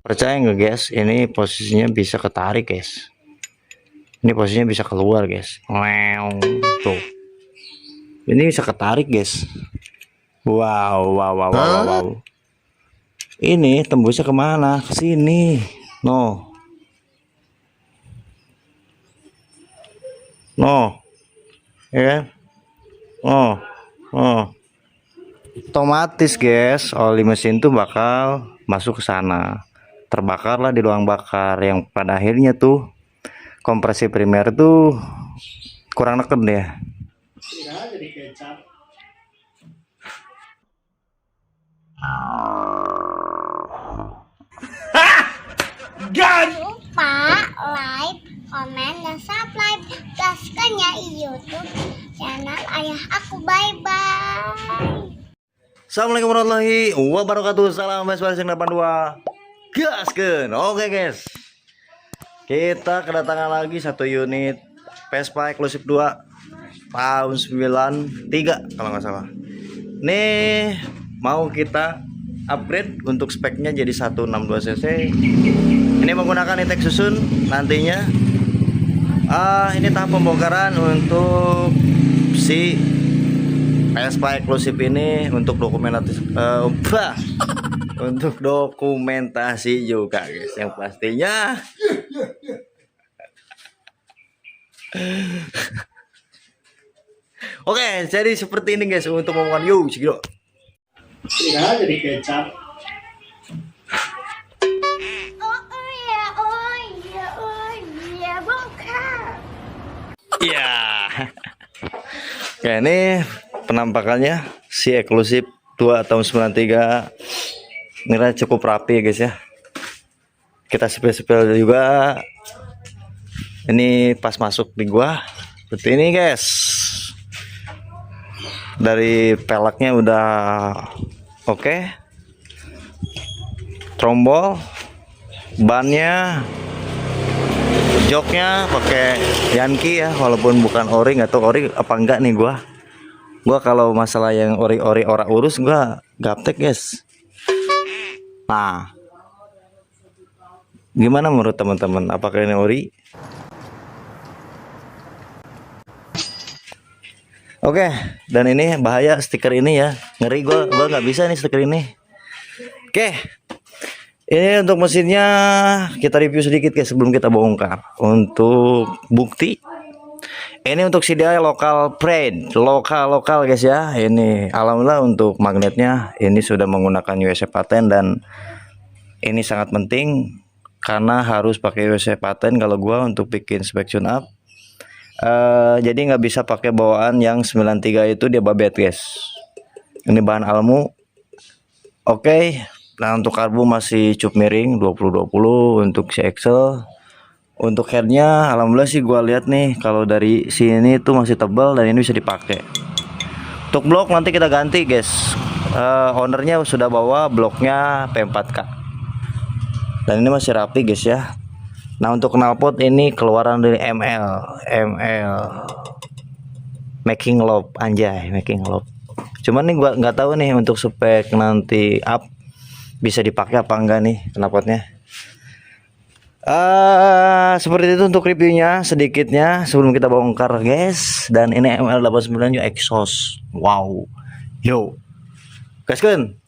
Percaya nggak guys, ini posisinya bisa ketarik guys. Ini posisinya bisa keluar guys. Tuh. Ini bisa ketarik guys. Wow, wow, wow, wow, wow, wow. Ini tembusnya kemana? Ke sini. No. No. Ya kan? Oh. Oh. Otomatis guys, oli mesin tuh bakal masuk ke sana. Terbakarlah di ruang bakar yang pada akhirnya tuh kompresi primer tuh kurang neken ya. Jangan lupa like, komen, dan subscribe gaskan ya YouTube channel ayah aku. Bye-bye. Assalamualaikum warahmatullahi wabarakatuh. Salam Vespa Racing 82. Gaskeun. Oke guys, kita kedatangan lagi satu unit Vespa Exclusive 2 tahun 93 kalau nggak salah. Nih mau kita upgrade untuk speknya jadi 162 cc. Ini menggunakan intake susun nantinya. Ini tahap pembongkaran untuk si Vespa Exclusive ini untuk dokumentasi untuk dokumentasi juga guys, yang pastinya oke, jadi seperti ini guys untuk omongan yuk segitu. Tidak jadi kecap. Oh iya, bongkar. Iya. Oke, ini penampakannya si Exclusive 2 tahun 93. Nilai cukup rapi ya guys ya. Kita sepel-sepel juga. Ini pas masuk di gua seperti ini guys. Dari peleknya udah oke. Trombol, bannya, joknya pakai Yankee ya, walaupun bukan ori, nggak tahu ori apa enggak nih gua kalau masalah yang ori-ori ora urus gua gaptek guys. Nah, gimana menurut teman-teman, apakah ini ori? Oke, dan ini bahaya stiker ini ya, ngeri gua nggak bisa nih stiker ini. Oke, ini untuk mesinnya kita review sedikit guys sebelum kita bongkar. Untuk bukti, ini untuk CDI lokal brand, lokal guys ya. Ini alhamdulillah untuk magnetnya ini sudah menggunakan USA paten, dan ini sangat penting karena harus pakai USA paten kalau gua untuk bikin spek tune up. Jadi nggak bisa pakai bawaan yang 93 itu, dia babet guys. Ini bahan almu. Oke. Nah untuk karbu masih cup miring 20-20 untuk si Excel. Untuk headnya alhamdulillah sih gua lihat nih kalau dari sini tuh masih tebal dan ini bisa dipakai. Untuk blok nanti kita ganti guys. Ownernya sudah bawa bloknya P4K. Dan ini masih rapi guys ya. Nah untuk knalpot ini keluaran dari ML making love, anjay making love. Cuman nih gua nggak tahu nih untuk spek nanti up bisa dipakai apa enggak nih knalpotnya. Seperti itu untuk reviewnya sedikitnya sebelum kita bongkar guys. Dan ini ML89 exhaust. Wow. Yo. Gaskeun.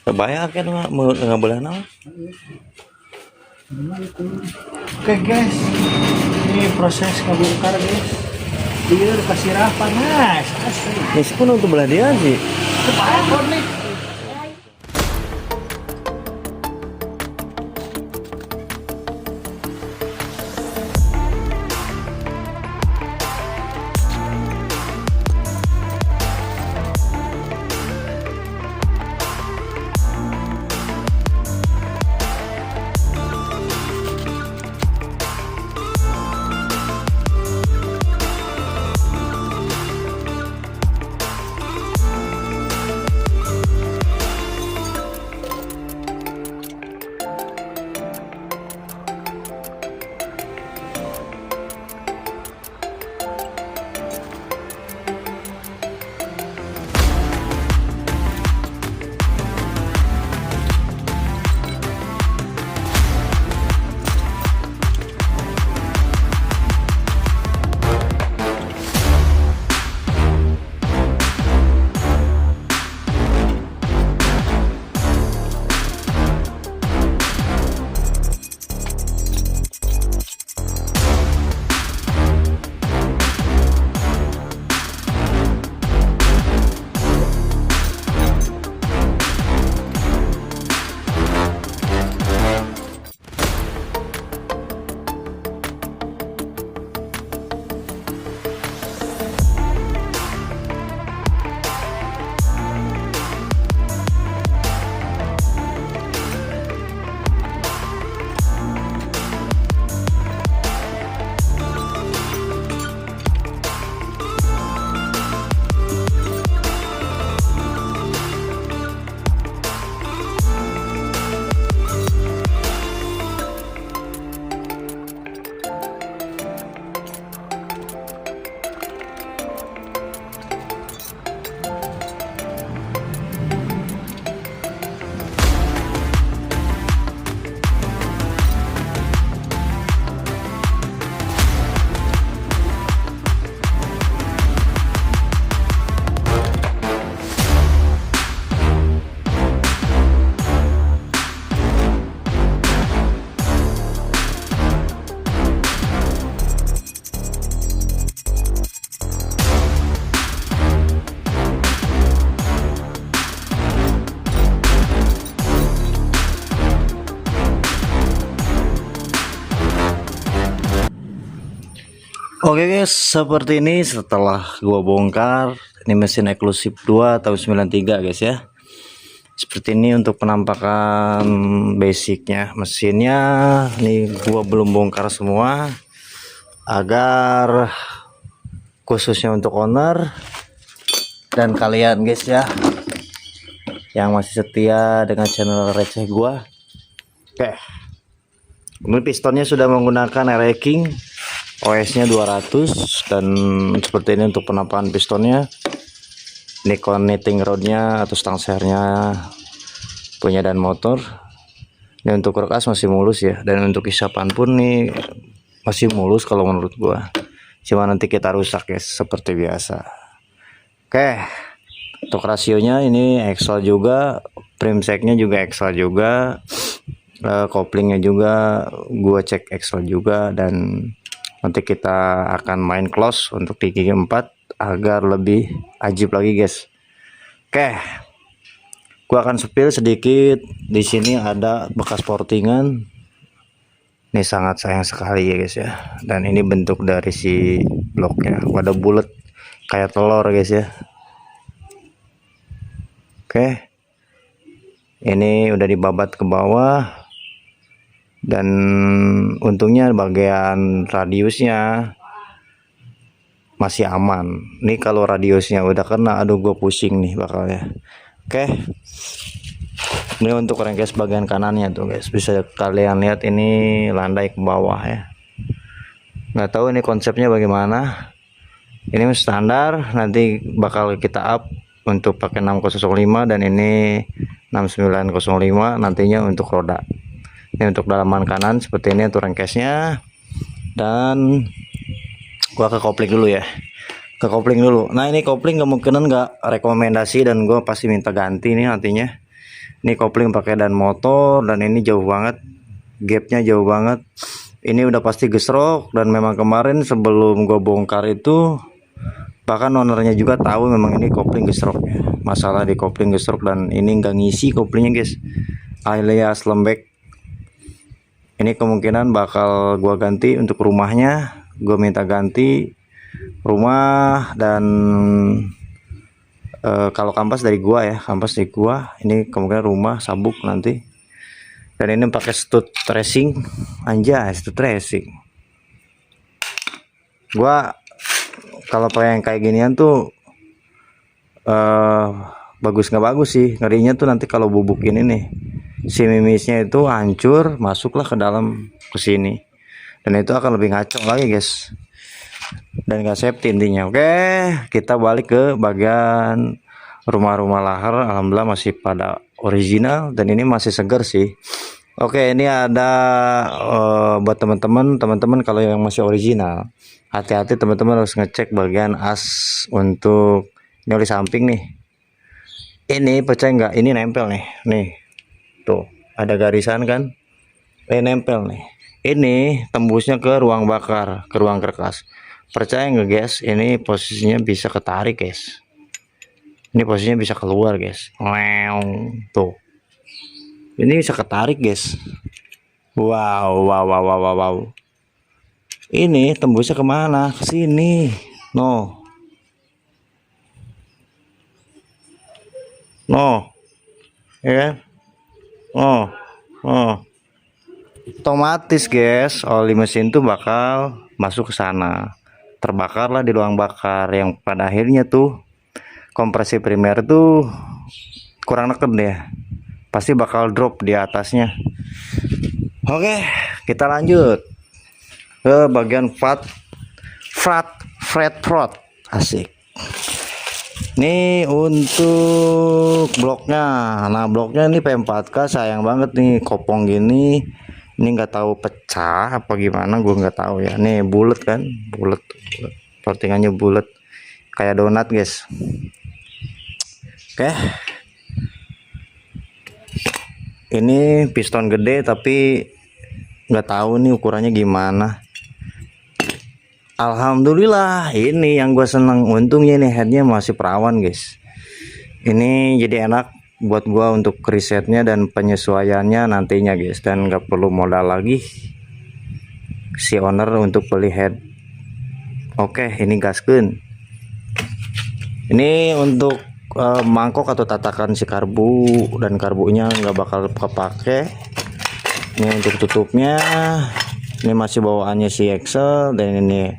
Kebayang kan nggak boleh naon. Oke guys, ini proses ngebongkar guys. Dia dikasih rafa mas, asli. Meskipun untuk belah dia sih. Kebayang nih. Oke guys, seperti ini setelah gua bongkar. Ini mesin eksklusif 2 tahun 93 guys ya. Seperti ini untuk penampakan basicnya. Mesinnya ini gua belum bongkar semua agar khususnya untuk owner dan kalian guys ya yang masih setia dengan channel receh gua. Oke, ini pistonnya sudah menggunakan air king, OS-nya 200, dan seperti ini untuk penampakan pistonnya. Ini connecting rodnya atau stang sernya punya dan motor. Ini untuk kerkas masih mulus ya, dan untuk isapan pun nih masih mulus kalau menurut gua. Cuma nanti kita rusak guys seperti biasa. Oke, untuk rasionya ini Excel juga, primseknya juga Excel juga, koplingnya juga gua cek Excel juga, dan nanti kita akan main close untuk di gigi 4 agar lebih ajib lagi guys. Oke, gua akan spill sedikit. Di sini ada bekas portingan. Ini sangat sayang sekali ya guys ya. Dan ini bentuk dari si bloknya, wadah bulat kayak telur guys ya. Oke, ini udah dibabat ke bawah. Dan untungnya bagian radiusnya masih aman. Nih kalau radiusnya udah kena, aduh gue pusing nih bakalnya. Oke, ini untuk rengkes bagian kanannya tuh guys, bisa kalian lihat ini landai ke bawah ya. Nggak tahu ini konsepnya bagaimana. Ini standar, nanti bakal kita up untuk pakai 6005 dan ini 6905 nantinya untuk roda. Ini untuk dalaman kanan seperti ini untuk rengkesnya. Dan gua ke kopling dulu ya, ke kopling dulu. Nah ini kopling kemungkinan nggak rekomendasi dan gua pasti minta ganti nih nantinya. Ini kopling pakai dan motor, dan ini jauh banget, gapnya jauh banget. Ini udah pasti gesrok, dan memang kemarin sebelum gua bongkar itu bahkan ownernya juga tahu memang ini kopling gesrok ya. Masalah di kopling gesrok, dan ini nggak ngisi koplingnya guys, alias lembek. Ini kemungkinan bakal gua ganti untuk rumahnya. Gua minta ganti rumah, dan kalau kampas dari gua ya, kampas dari gua. Ini kemungkinan rumah sabuk nanti. Dan ini pakai stud tracing, anjay stud tracing. Gua kalau pakai yang kayak ginian tuh bagus nggak bagus sih, ngerinya tuh nanti kalau bubuk ini nih si mimisnya itu hancur, masuklah ke dalam ke sini, dan itu akan lebih ngaco lagi guys, dan gak safety intinya. Oke, kita balik ke bagian rumah-rumah lahar. Alhamdulillah masih pada original, dan ini masih segar sih. Oke, ini ada buat teman-teman kalau yang masih original, hati-hati teman-teman harus ngecek bagian as untuk ini oli samping nih. Ini percaya nggak, ini nempel nih tuh ada garisan kan, nempel nih. Ini tembusnya ke ruang bakar, ke ruang kerkas. Percaya nggak guys, ini posisinya bisa ketarik guys, ini posisinya bisa keluar guys. Wow, tuh ini bisa ketarik guys. Wow. Ini tembusnya kemana? Ke sini. No, ya kan? Otomatis guys, oli mesin tuh bakal masuk ke sana, terbakarlah di ruang bakar, yang pada akhirnya tuh kompresi primer tuh kurang neken ya, pasti bakal drop di atasnya. Oke, kita lanjut ke bagian fret rod. Asik. Ini untuk bloknya. Nah bloknya ini P4K, sayang banget nih kopong gini. Ini nggak tahu pecah apa gimana, gue nggak tahu ya. Nih bulat kan, bulat, portingannya bulat kayak donat guys. Oke, ini piston gede tapi nggak tahu nih ukurannya gimana. Alhamdulillah, ini yang gue seneng, untungnya nih headnya masih perawan guys. Ini jadi enak buat gue untuk risetnya dan penyesuaiannya nantinya guys, dan nggak perlu modal lagi si owner untuk beli head Oke, ini gaskeun. Ini untuk mangkok atau tatakan si karbu, dan karbunya nggak bakal kepake. Ini untuk tutupnya. Ini masih bawaannya si Excel, dan ini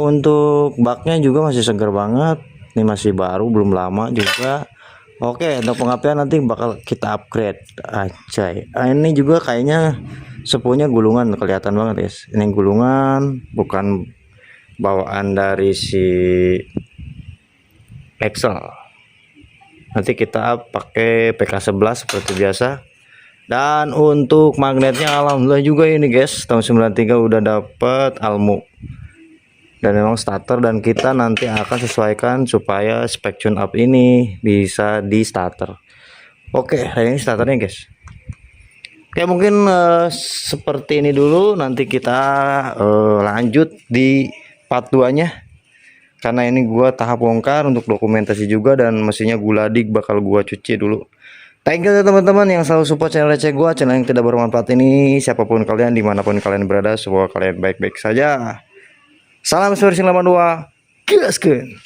untuk baknya juga masih segar banget. Ini masih baru, belum lama juga. Oke, untuk pengapian nanti bakal kita upgrade aja. Ini juga kayaknya sepunya gulungan, kelihatan banget guys. Ini gulungan, bukan bawaan dari si Excel. Nanti kita pakai PK11 seperti biasa. Dan untuk magnetnya alhamdulillah juga ini guys, tahun 93 udah dapet Almu. Dan memang starter, dan kita nanti akan sesuaikan supaya spek tune up ini bisa di starter. Oke, ini starternya guys. Oke, mungkin seperti ini dulu. Nanti kita lanjut di part 2 nya, karena ini gua tahap bongkar untuk dokumentasi juga, dan mesinnya guladik bakal gua cuci dulu. Thank you teman-teman yang selalu support channel receh gua, channel yang tidak bermanfaat ini. Siapapun kalian, dimanapun kalian berada, semoga kalian baik-baik saja. Salam Sourcing 82, gaskeun.